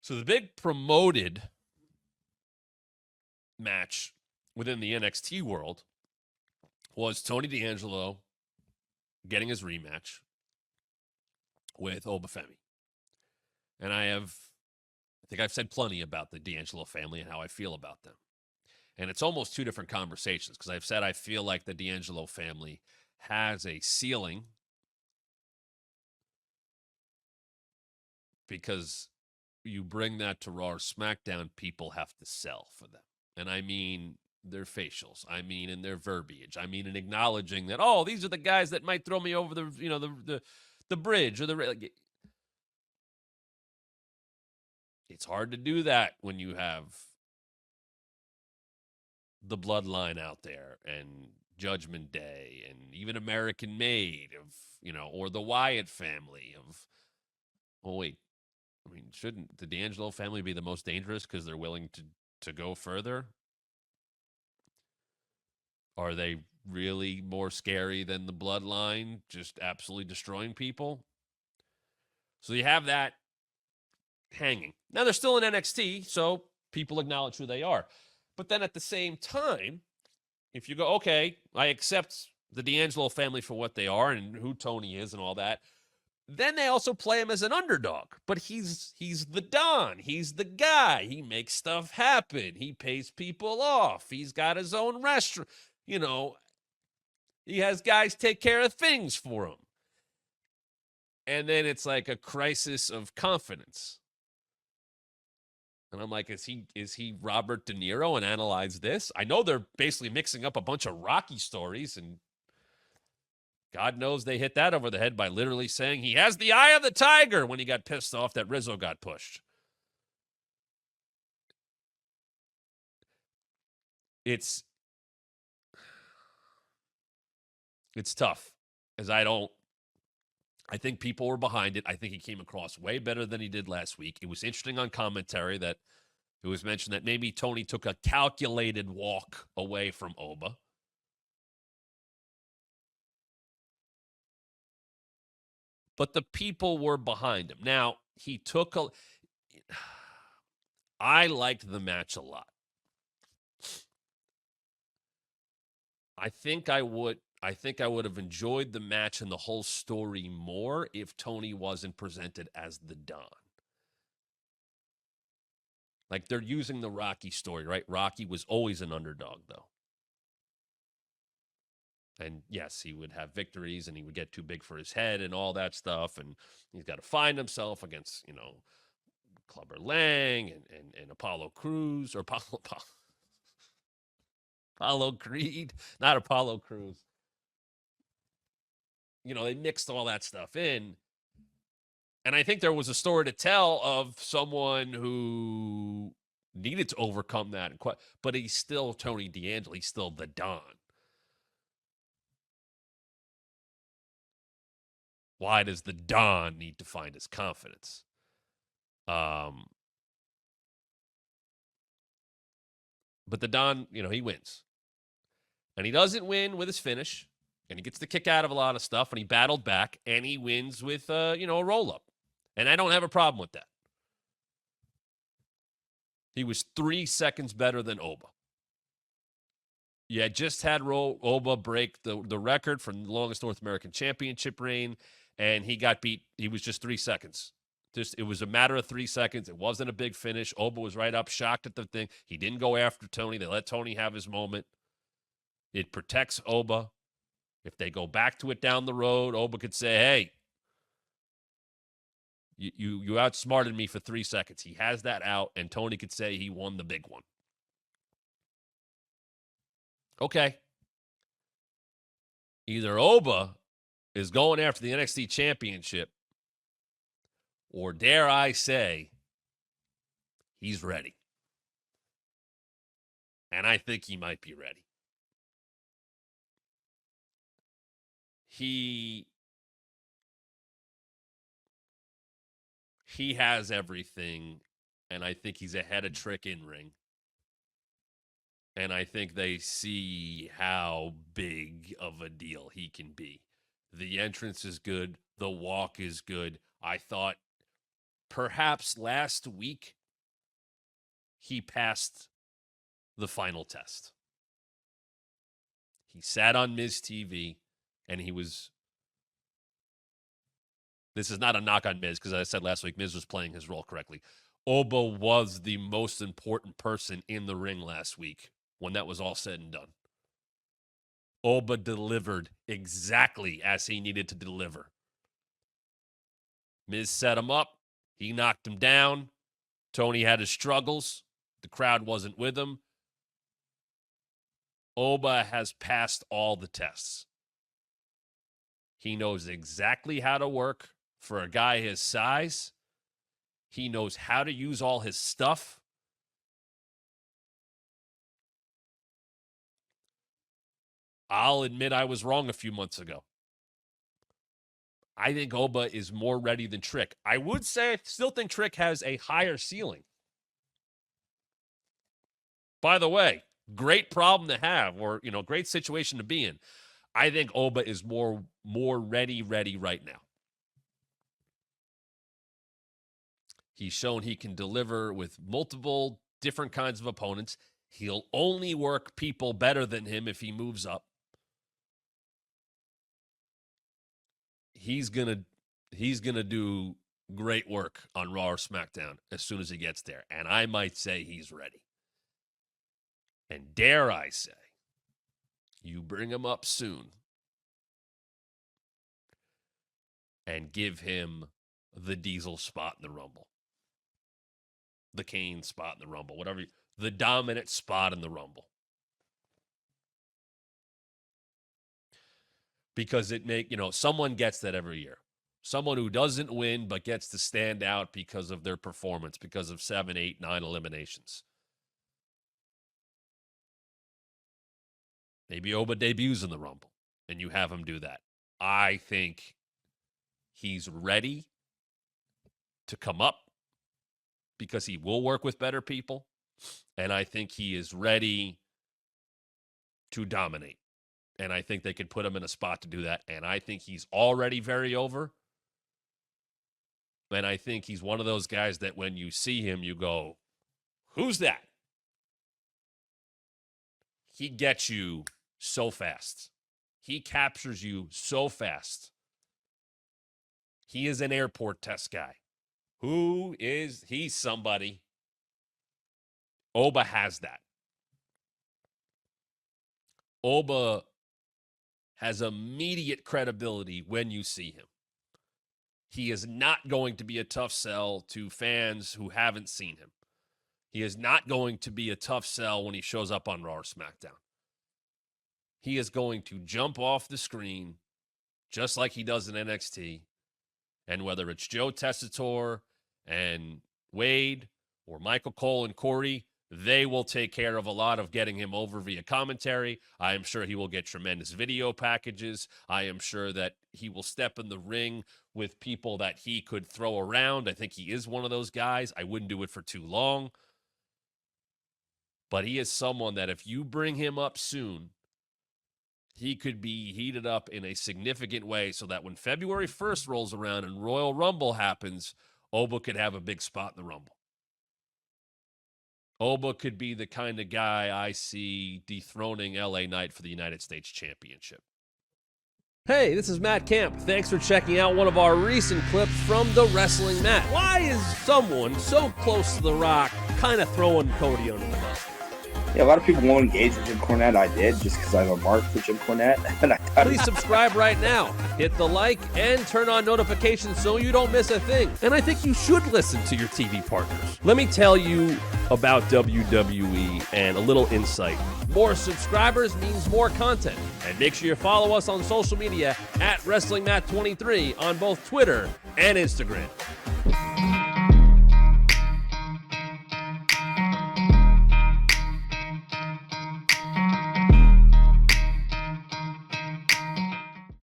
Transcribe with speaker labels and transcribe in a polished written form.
Speaker 1: So the big promoted match within the NXT world was Tony D'Angelo getting his rematch with OBA FEMI. And I think I've said plenty about the D'Angelo family and how I feel about them. And it's almost two different conversations because I've said I feel like the D'Angelo family has a ceiling because you bring that to Raw or SmackDown, people have to sell for them. And I mean their facials. I mean in their verbiage. I mean in acknowledging that, oh, these are the guys that might throw me over the bridge or the. It's hard to do that when you have the Bloodline out there and Judgment Day and even American Made or the Wyatt family of. Oh wait, I mean, shouldn't the D'Angelo family be the most dangerous because they're willing to go further? Are they really more scary than the Bloodline, just absolutely destroying people? So you have that hanging. Now they're still in NXT, so people acknowledge who they are. But then at the same time, if you go, okay, I accept the D'Angelo family for what they are and who Tony is and all that, then they also play him as an underdog. But he's the Don. He's the guy. He makes stuff happen. He pays people off. He's got his own restaurant. He has guys take care of things for him. And then it's like a crisis of confidence. And I'm like, is he Robert De Niro and analyze this? I know they're basically mixing up a bunch of Rocky stories, and God knows they hit that over the head by literally saying he has the eye of the tiger when he got pissed off that Rizzo got pushed. It's tough, as I think people were behind it. I think he came across way better than he did last week. It was interesting on commentary that it was mentioned that maybe Tony took a calculated walk away from Oba. But the people were behind him. Now, I liked the match a lot. I think I would have enjoyed the match and the whole story more if Tony wasn't presented as the Don. Like, they're using the Rocky story, right? Rocky was always an underdog, though. And yes, he would have victories and he would get too big for his head and all that stuff. And he's got to find himself against, Clubber Lang and Apollo Crews or Apollo Creed, not Apollo Crews. They mixed all that stuff in. And I think there was a story to tell of someone who needed to overcome that. But he's still Tony D'Angelo. He's still the Don. Why does the Don need to find his confidence? But the Don, he wins. And he doesn't win with his finish. And he gets the kick out of a lot of stuff. And he battled back. And he wins with, a roll-up. And I don't have a problem with that. He was 3 seconds better than Oba. Yeah, just had Oba break the record for the longest North American Championship reign. And he got beat. He was just 3 seconds. It was a matter of 3 seconds. It wasn't a big finish. Oba was right up, shocked at the thing. He didn't go after Tony. They let Tony have his moment. It protects Oba. If they go back to it down the road, Oba could say, hey, you outsmarted me for 3 seconds. He has that out, and Tony could say he won the big one. Okay. Either Oba is going after the NXT Championship, or dare I say, he's ready. And I think he might be ready. He has everything, and I think he's ahead of Trick in ring. And I think they see how big of a deal he can be. The entrance is good. The walk is good. I thought perhaps last week he passed the final test. He sat on Miz TV, and he was... This is not a knock on Miz, because as I said last week, Miz was playing his role correctly. Oba was the most important person in the ring last week when that was all said and done. Oba delivered exactly as he needed to deliver. Miz set him up. He knocked him down. Tony had his struggles. The crowd wasn't with him. Oba has passed all the tests. He knows exactly how to work for a guy his size. He knows how to use all his stuff. I'll admit I was wrong a few months ago. I think Oba is more ready than Trick. I would say I still think Trick has a higher ceiling. By the way, great problem to have, or, great situation to be in. I think Oba is more ready right now. He's shown he can deliver with multiple different kinds of opponents. He'll only work people better than him if he moves up. He's gonna do great work on Raw or SmackDown as soon as he gets there. And I might say he's ready. And dare I say, you bring him up soon and give him the Diesel spot in the Rumble. The Kane spot in the Rumble. Whatever. The dominant spot in the Rumble. Because someone gets that every year. Someone who doesn't win but gets to stand out because of their performance, because of 7, 8, 9 eliminations. Maybe Oba debuts in the Rumble, and you have him do that. I think he's ready to come up because he will work with better people, and I think he is ready to dominate. And I think they could put him in a spot to do that, and I think he's already very over. And I think he's one of those guys that when you see him, you go, who's that? He gets you so fast. He captures you so fast. He is an airport test guy. He's somebody. Oba has that. Oba has immediate credibility when you see him. He is not going to be a tough sell to fans who haven't seen him. He is not going to be a tough sell when he shows up on Raw or SmackDown. He is going to jump off the screen just like he does in NXT. And whether it's Joe Tessitore and Wade or Michael Cole and Corey, they will take care of a lot of getting him over via commentary. I am sure he will get tremendous video packages. I am sure that he will step in the ring with people that he could throw around. I think he is one of those guys. I wouldn't do it for too long. But he is someone that if you bring him up soon, he could be heated up in a significant way so that when February 1st rolls around and Royal Rumble happens, Oba could have a big spot in the Rumble. Oba could be the kind of guy I see dethroning LA Knight for the United States Championship. Hey, this is Matt Camp. Thanks for checking out one of our recent clips from the Wrestling Mat. Why is someone so close to The Rock kind of throwing Cody under the bus?
Speaker 2: Yeah, a lot of people won't engage with Jim Cornette. I did, just because I have a mark for Jim Cornette. And
Speaker 1: Please subscribe right now. Hit the like and turn on notifications so you don't miss a thing. And I think you should listen to your TV partners. Let me tell you about WWE and a little insight. More subscribers means more content. And make sure you follow us on social media at WrestlingMat23 on both Twitter and Instagram.